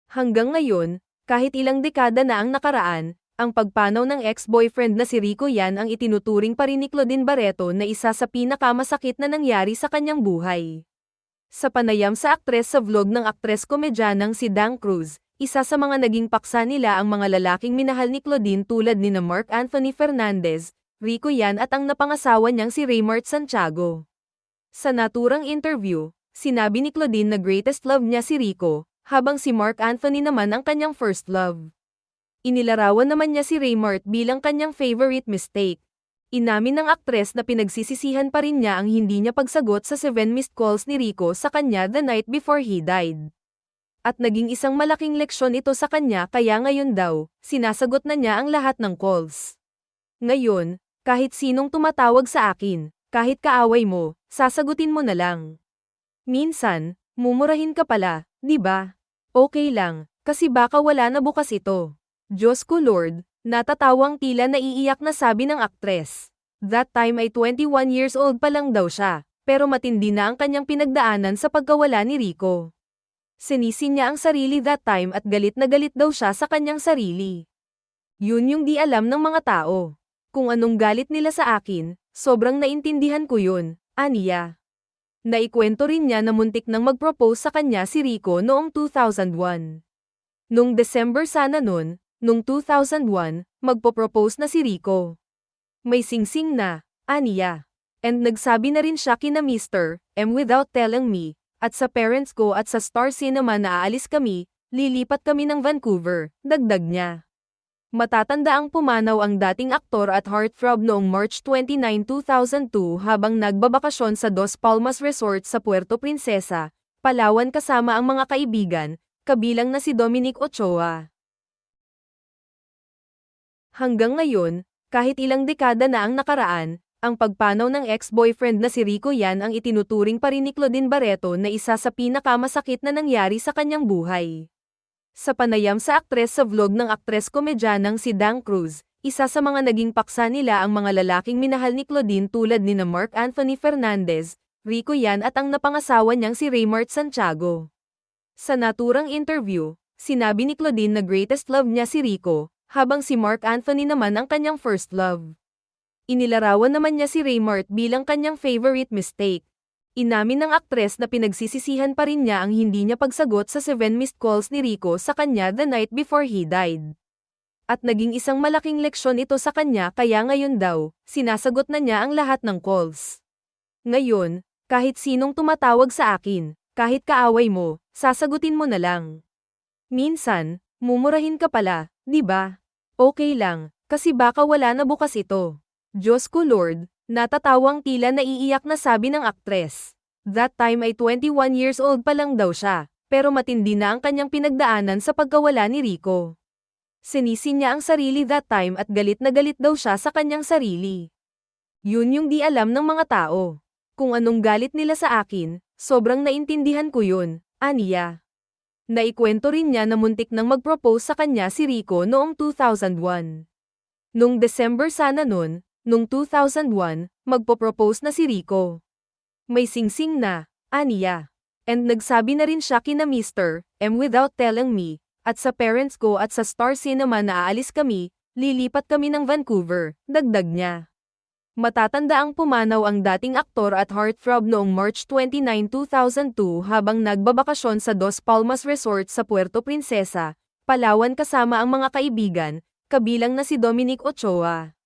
Hanggang ngayon, kahit ilang dekada na ang nakaraan, ang pagpanaw ng ex-boyfriend na si Rico Yan ang itinuturing pa rin ni Claudine Barreto na isa sa pinakamasakit na nangyari sa kanyang buhay. Sa panayam sa aktres sa vlog ng aktres-komedyanang si Dang Cruz, isa sa mga naging paksa nila ang mga lalaking minahal ni Claudine tulad ni na Mark Anthony Fernandez, Rico Yan at ang napangasawa niyang si Raymart Santiago. Sa naturang interview, sinabi ni Claudine na greatest love niya si Rico, habang si Mark Anthony naman ang kanyang first love. Inilarawan naman niya si Raymart bilang kanyang favorite mistake. Inamin ng aktres na pinagsisisihan pa rin niya ang hindi niya pagsagot sa 7 missed calls ni Rico sa kanya the night before he died. At naging isang malaking leksyon ito sa kanya kaya ngayon daw, sinasagot na niya ang lahat ng calls. Ngayon, kahit sinong tumatawag sa akin, kahit kaaway mo, sasagutin mo na lang. Minsan, mumurahin ka pala, di ba? Okay lang, kasi baka wala na bukas ito. Diyos ko Lord, natatawang tila naiiyak na sabi ng aktres. That time ay 21 years old pa lang daw siya, pero matindi na ang kanyang pinagdaanan sa pagkawala ni Rico. Sinisin niya ang sarili that time at galit na galit daw siya sa kanyang sarili. Yun yung di alam ng mga tao. Kung anong galit nila sa akin, sobrang naintindihan ko yun, aniya. Naikwento rin niya na muntik nang mag-propose sa kanya si Rico noong 2001. Nung December sana noong 2001, magpo-propose na si Rico. May singsing na, aniya. And nagsabi na rin siya kina Mr. M without telling me, at sa parents ko at sa Star Cinema na aalis kami, lilipat kami ng Vancouver, dagdag niya. Matatanda ang pumanaw ang dating aktor at heartthrob noong March 29, 2002 habang nagbabakasyon sa Dos Palmas Resort sa Puerto Princesa, Palawan kasama ang mga kaibigan, kabilang na si Dominic Ochoa. Hanggang ngayon, kahit ilang dekada na ang nakaraan, ang pagpanaw ng ex-boyfriend na si Rico Yan ang itinuturing pa rin ni Claudine Barreto na isa sa pinakamasakit na nangyari sa kanyang buhay. Sa panayam sa aktres sa vlog ng aktres-komedyanang si Dang Cruz, isa sa mga naging paksa nila ang mga lalaking minahal ni Claudine tulad ni na Mark Anthony Fernandez, Rico Yan at ang napangasawa niyang si Raymart Santiago. Sa naturang interview, sinabi ni Claudine na greatest love niya si Rico, habang si Mark Anthony naman ang kanyang first love. Inilarawan naman niya si Raymart bilang kanyang favorite mistake. Inamin ng aktres na pinagsisisihan pa rin niya ang hindi niya pagsagot sa 7 missed calls ni Rico sa kanya the night before he died. At naging isang malaking leksyon ito sa kanya kaya ngayon daw, sinasagot na niya ang lahat ng calls. Ngayon, kahit sinong tumatawag sa akin, kahit kaaway mo, sasagutin mo na lang. Minsan, mumurahin ka pala, di ba? Okay lang, kasi baka wala na bukas ito. Diyos ko Lord, natatawang tila naiiyak na sabi ng aktres. That time ay 21 years old pa lang daw siya, pero matindi na ang kanyang pinagdaanan sa pagkawala ni Rico. Sinisin niya ang sarili that time at galit na galit daw siya sa kanyang sarili. Yun yung di alam ng mga tao. Kung anong galit nila sa akin, sobrang naintindihan ko yun, aniya. Naikwento rin niya na muntik nang mag-propose sa kanya si Rico noong 2001. Nung December sana noong 2001, magpo-propose na si Rico. May singsing na, aniya. And nagsabi na rin siya kina Mr. M without telling me, at sa parents ko at sa Star Cinema na aalis kami, lilipat kami ng Vancouver, dagdag niya. Matatanda ang pumanaw ang dating aktor at heartthrob noong March 29, 2002 habang nagbabakasyon sa Dos Palmas Resort sa Puerto Princesa, Palawan kasama ang mga kaibigan, kabilang na si Dominic Ochoa.